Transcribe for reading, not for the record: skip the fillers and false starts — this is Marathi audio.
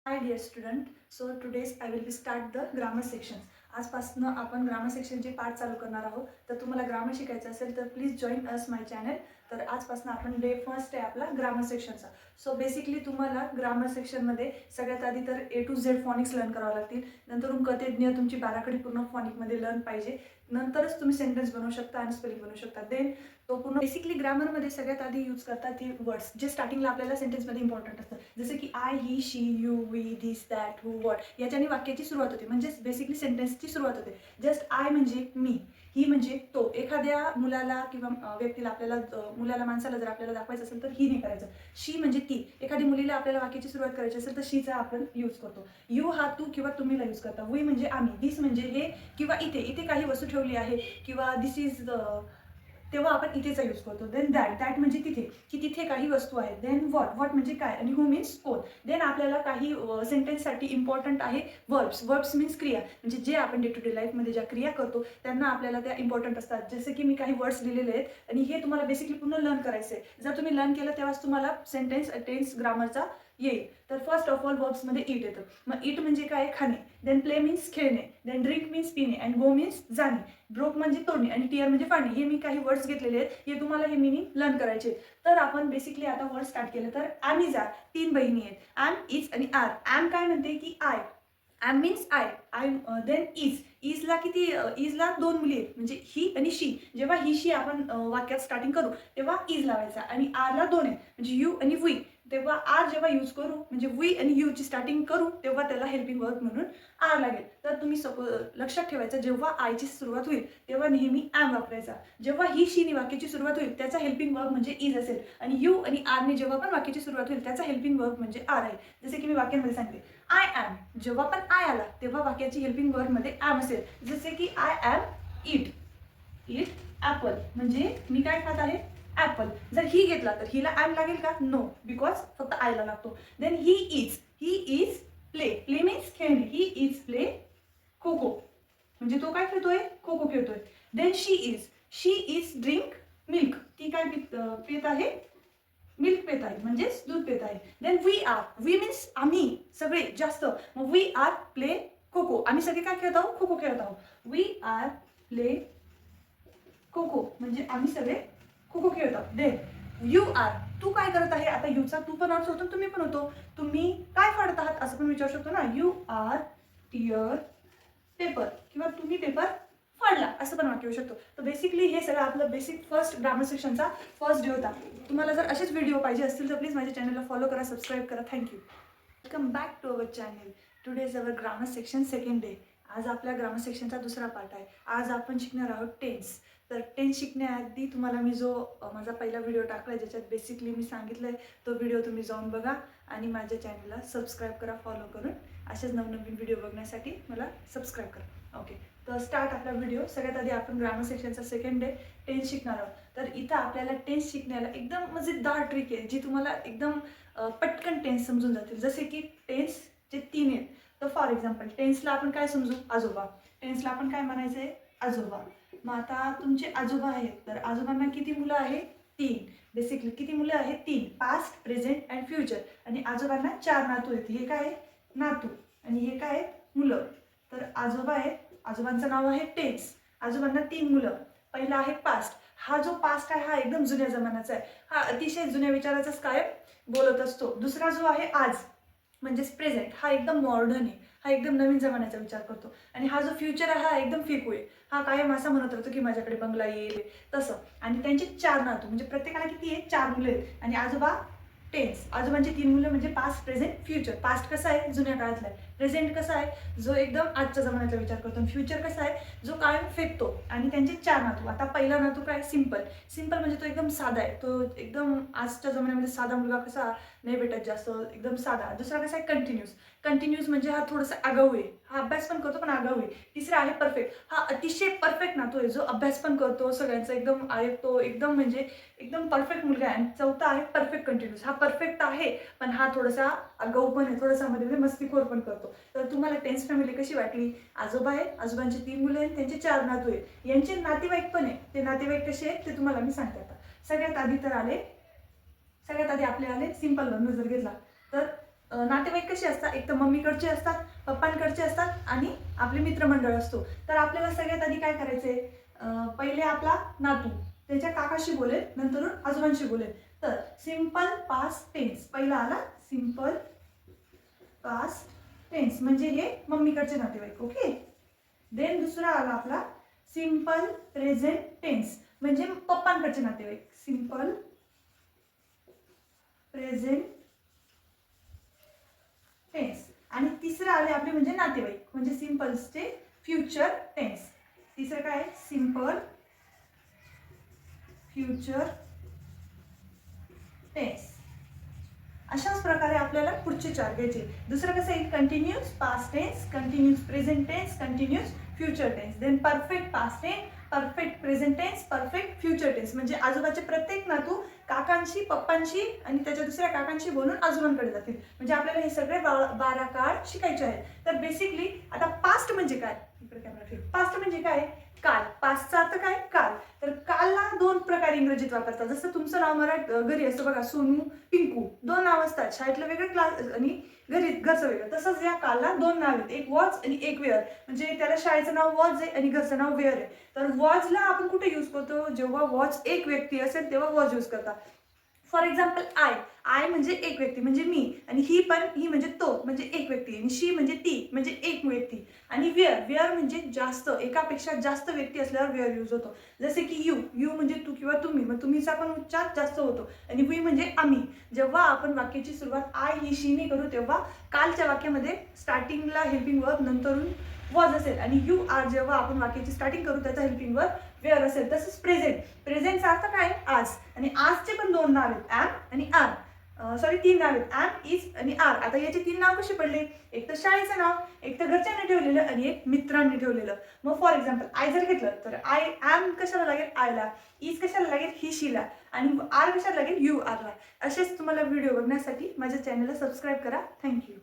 Hi dear student, so today's I will be start the grammar section. आजपासून आपण ग्रामर सेक्शनचे पार्ट चालू करणार आहोत. तर तुम्हाला ग्रामर शिकायचं असेल तर please join us my channel. तर आजपासून आपण डे फर्स्ट आहे आपला ग्रामर सेक्शनचा. सो बेसिकली तुम्हाला ग्रामर सेक्शनमध्ये सगळ्यात आधी तर ए टू झेड फॉनिक्स लर्न करावं लागतील. नंतर कथेज्ञ तुमची बाराखडी पूर्ण फॉनिकमध्ये लर्न पाहिजे. नंतरच तुम्ही सेंटेन्स बनवू शकता आणि स्पेलिंग बनवू शकता. देन तो पूर्ण बेसिकली ग्रामरमध्ये सगळ्यात आधी यूज करतात ते वर्ड्स जे स्टार्टिंगला आपल्याला सेंटेन्समध्ये इम्पॉर्टंट असतं. जसं की I, he, she, you, we, this, that, who, what याच्याने वाक्याची सुरुवात होते. म्हणजे बेसिकली सेंटेन्सची सुरुवात होते. जस्ट आय म्हणजे मी, ही म्हणजे तो. एखाद्या मुलाला किंवा व्यक्तीला आपल्याला मुलाला माणसाला जर आपल्याला दाखवायचं असेल तर ही नाही करायचं. शी म्हणजे ती. एखादी मुलीला आपल्याला वाक्याची सुरुवात करायची असेल तर शीचा आपण यूज करतो. यू हा तू किंवा तुम्हीला यूज करता. वी म्हणजे आम्ही. दिस म्हणजे हे किंवा इथे. इथे काही वस्तू ठेवली आहे किंवा दिस इज तेव्हा आपण इथेचा यूज करतो. देन दॅट म्हणजे तिथे, की तिथे काही वस्तू आहेत. देन व्हॉट म्हणजे काय आणि हू मीन्स कोण. देन आपल्याला काही सेंटेन्ससाठी इम्पॉर्टंट आहे वर्ब्स मीन्स क्रिया. म्हणजे जे आपण डे टू डे लाईफमध्ये ज्या क्रिया करतो त्यांना आपल्याला त्या इम्पॉर्टंट असतात. जसे की मी काही वर्ड्स दिलेले आहेत आणि हे तुम्हाला बेसिकली पूर्ण लर्न करायचं आहे. जर तुम्ही लर्न केलं तेव्हाच तुम्हाला टेन्स ग्रामरचा येईल. तर फर्स्ट ऑफ ऑल वर्ब्समध्ये इट येतं. मग इट म्हणजे काय? खाणे. देन प्ले मीन्स खेळणे. देन ड्रिंक मीन्स पिणे. अँड गो मीन्स जाणे. ब्रोक म्हणजे तोडणे आणि टिअर म्हणजे फाडणे. हे मी काही वर्ड्स घेतलेले आहेत. हे तुम्हाला हे मिनिंग लर्न करायचे. तर आपण बेसिकली आता वर्ड स्टार्ट केलं. तर आम्ही जा 3 बहिणी आहेत. ॲम, इज आणि आर. ॲम काय म्हणते की I. Am means I then इजला किती इजला 2 मुली आहेत म्हणजे ही आणि शी. जेव्हा ही शी आपण वाक्यात स्टार्टिंग करू तेव्हा इज लावायचा आणि आरला 2 आहेत म्हणजे यू आणि वी. तेव्हा आर जेव्हा यूज करू म्हणजे वी आणि यूची स्टार्टिंग करू तेव्हा त्याला हेल्पिंग वर्ब म्हणून आर लागेल. तर तुम्ही लक्षात ठेवायचं जेव्हा आयची सुरुवात होईल तेव्हा नेहमी ॲम वापरायचा. जेव्हा ही शी वाक्याची सुरुवात होईल त्याचा हेल्पिंग वर्ब म्हणजे इज असेल आणि यू आणि आरने जेव्हा पण वाक्याची सुरुवात होईल त्याचा हेल्पिंग वर्ब म्हणजे आर आहे. जसे की मी वाक्यांमध्ये सांगते आय ॲम. जेव्हा पण आय आला तेव्हा वाक्याची हेल्पिंग वर्बमध्ये ॲम असेल. जसे की आय ॲम इट ॲपल म्हणजे मी काय खात आहे ॲपल. जर ही घेतला तर हिला ॲम लागेल का? नो, बिकॉज फक्त आयला लागतो. Then he is play means खेळणे. He is play kho kho म्हणजे तो काय खेळतोय? खो खो खेळतोय. Then she is drink milk. ती काय पित आहे? मिल्क पित आहे म्हणजेच दूध पित आहे. देन वी मीन्स आम्ही सगळे जास्त. मग we R play kho kho. आम्ही सगळे काय खेळत आहोत? खो खो खेळत आहोत. We R play kho kho म्हणजे आम्ही सगळे खो खो खेळत आहोत. Then you R. तू काय करत आहे? आता यूचा तू पण अर्थ होतो तुम्ही पण होतो. तुम्ही काय फाडत आहात असं पण विचारू शकतो ना. यू आर टिअर पेपर किंवा तुम्ही पेपर फाडला असं पण वाक्य येऊ शकतो. तर बेसिकली हे सगळं आपलं बेसिक फर्स्ट ग्रामर सेक्शनचा फर्स्ट डे होता. तुम्हाला जर असेच व्हिडिओ पाहिजे असतील तर प्लीज माझ्या चॅनलला फॉलो करा, सबस्क्राईब करा. Thank you. Welcome back to our channel. Today is our grammar section second day. आज आपल्या ग्रामर सेक्शनचा दुसरा पार्ट आहे. आज आपण शिकणार आहोत टेन्स. तर टेन्स शिकण्याआधी तुम्हाला मी जो माझा पहिला व्हिडिओ टाकला आहे ज्याच्यात बेसिकली मी सांगितलं आहे तो व्हिडिओ तुम्ही जाऊन बघा आणि माझ्या चॅनलला सबस्क्राईब करा फॉलो करून. असेच नवनवीन व्हिडिओ बघण्यासाठी मला सबस्क्राईब करा. ओके, तर स्टार्ट आपला व्हिडिओ. सगळ्यात आधी आपण ग्रामर सेक्शनचा सेकंड डे टेन्स शिकणार आहोत. तर इथं आपल्याला टेन्स शिकण्याला एकदम मजेदार ट्रिक आहे जी तुम्हाला एकदम पटकन टेन्स समजून जातील. जसे की टेन्सचे 3 आहेत. तर फॉर एक्झाम्पल टेन्सला आपण काय समजू? आजोबा. टेन्सला आपण काय म्हणायचं आहे? आजोबा. मग आता तुमचे आजोबा आहेत तर आजोबांना किती मुलं आहेत? 3. बेसिकली किती मुलं आहेत? 3. Past, present and future. आणि आजोबांना 4 नातू आहेत. हे काय आहे? नातू. आणि हे काय आहेत? मुलं. तर आजोबा आहेत. आजोबांचं नाव आहे टेन्स. आजोबांना 3 मुलं. पहिला आहे पास्ट. हा जो पास्ट आहे हा एकदम जुन्या जमान्याचा आहे. हा अतिशय जुन्या विचाराचाच काय बोलत असतो. दुसरा जो आहे आज म्हणजेच प्रेझेंट हा एकदम मॉडर्न आहे. हा एकदम नवीन जमान्याचा विचार करतो. आणि हा जो फ्युचर आहे हा एकदम फेकू आहे. हा कायम असा म्हणत राहतो की माझ्याकडे बंगला येईल तसं. आणि त्यांचे 4 नातू म्हणजे प्रत्येकाला किती आहे? 4 मुलं आहेत. आणि आजोबा टेन्स. आजोबांची 3 मुलं म्हणजे पास्ट, प्रेझेंट, फ्युचर. पास्ट कसं आहे? जुन्या काळातला आहे. प्रेझेंट कसं आहे? जो एकदम आजच्या जमान्याचा विचार करतो. आणि फ्युचर कसं आहे? जो कायम फेकतो. आणि त्यांचे 4 नातू. आता पहिला नातू काय? सिम्पल. सिम्पल म्हणजे तो एकदम साधा आहे. तो एकदम आजच्या जमान्यामध्ये साधा मुलगा कसा नाही भेटत जास्त, एकदम साधा. दुसरा कसा आहे? कंटिन्यूस म्हणजे हा थोडासा आगाऊ आहे. हा अभ्यास पण करतो पण आगाऊ आहे. तिसरा आहे परफेक्ट. हा अतिशय परफेक्ट नातू आहे जो अभ्यास पण करतो, सगळ्यांचा एकदम ऐकतो, एकदम म्हणजे एकदम परफेक्ट मुलगा आहे. आणि चौथा आहे परफेक्ट कंटिन्यूस. हा परफेक्ट आहे पण हा थोडासा आगाऊ पण आहे, थोडासा मध्ये मस्तीखोर पण करतो. तर तुम्हाला टेन्स फॅमिली कशी वाटली? आजोबा आहे, आजोबांचे 3 मुलं आहेत, त्यांचे 4 नातू आहेत. यांचे नातेवाईक पण आहे. ते नातेवाईक कसे आहेत ते तुम्हाला मी सांगते आता. सगळ्यात आधी आपले आले सिम्पल. जर घेतला तर नातेवाईक कसे असतात, एक तर मम्मीकडचे असतात, पप्पांकडचे असतात आणि आपले मित्रमंडळ असतो. तर आपल्याला सगळ्यात आधी काय करायचंय, पहिले आपला नातू त्याच्या काकाशी बोलेल, नंतर आजोबांशी बोलेल. तर सिंपल पास्ट टेन्स पहिला आला, सिंपल पास्ट टेन्स म्हणजे हे मम्मीकडचे नातेवाईक. ओके. देन दुसरा आला आपला सिंपल प्रेझेंट टेन्स म्हणजे पप्पांकडचे नातेवाईक, सिंपल प्रेझेंट टेन्स. आणि तिसरं आले आपले म्हणजे नातेवाईक म्हणजे सिंपलचे फ्युचर टेन्स. तिसरं काय, सिंपल फ्युचर टेन्स. अशाच प्रकारे आपल्याला पुढचे चार घ्यायचे. दुसरं कसं आहे, continuous past tense, continuous present tense, continuous future tense. Then perfect past tense, perfect present tense, perfect future tense म्हणजे आजोबाचे प्रत्येक नातू काकांशी, पप्पांशी आणि त्याच्या दुसऱ्या काकांशी बोलून आजोबांकडे जातील. म्हणजे आपल्याला हे सगळे 12 काळ शिकायचे आहेत. तर बेसिकली आता पास्ट म्हणजे काय, इकडे कॅमेरा फिर, पास्ट म्हणजे काय, काल. पास्टचा अर्थ काय, काल. तर कालला दोन प्रकारे इंग्रजीत वापरतात. जसं तुमचं नाव घरी असतं बघा, सोनू, पिंकू, दोन नाव असतात. शाळेतलं वेगळं, क्लास आणि घरचं वेगळं. तसंच या कालला दोन नाव आहेत, एक वॉच आणि एक वेअर. म्हणजे त्याला शाळेचं नाव वॉच आहे आणि घरचं नाव वेअर आहे. तर वॉचला आपण कुठे यूज करतो, जेव्हा वॉच एक व्यक्ती असेल तेव्हा वॉच यूज करतात. फॉर एक्झाम्पल आय म्हणजे एक व्यक्ती म्हणजे मी, आणि ही म्हणजे तो म्हणजे एक व्यक्ती, आणि शी म्हणजे ती म्हणजे एक व्यक्ती. आणि वेअर म्हणजे जास्त, एकापेक्षा जास्त व्यक्ती असल्यावर वेअर यूज होतो. जसे की यू म्हणजे तू किंवा तुम्ही, मग तुम्हीचा पण उच्चार जास्त होतो. आणि वी म्हणजे आम्ही. जेव्हा आपण वाक्याची सुरुवात आय ही शी ने करू तेव्हा कालच्या वाक्यामध्ये स्टार्टिंगला हेल्पिंग वर्ब नंतरून वॉज असेल, आणि यू आर जेव्हा आपण वाक्याची स्टार्टिंग करू त्याचा हेल्पिंग वर्ब वेअर असेल. तसंच प्रेझेंटचा अर्थ काय, आज. आणि आजचे पण दोन नाव आहेत, ॲम आणि आर. तीन नाव आहेत, ॲम, इज आणि आर. आता याचे तीन नाव कसे पडले, एक तर शाळेचं नाव, एक तर घरच्यांनी ठेवलेलं आणि एक मित्रांनी ठेवलेलं. मग फॉर एक्झाम्पल आय जर घेतलं तर आय ॲम कशाला लागेल, आयला. इज कशाला लागेल, ही शीला. आणि आर कशाला लागेल, यू आरला. असेच तुम्हाला व्हिडिओ बघण्यासाठी माझ्या चॅनलला सबस्क्राईब करा. थँक्यू.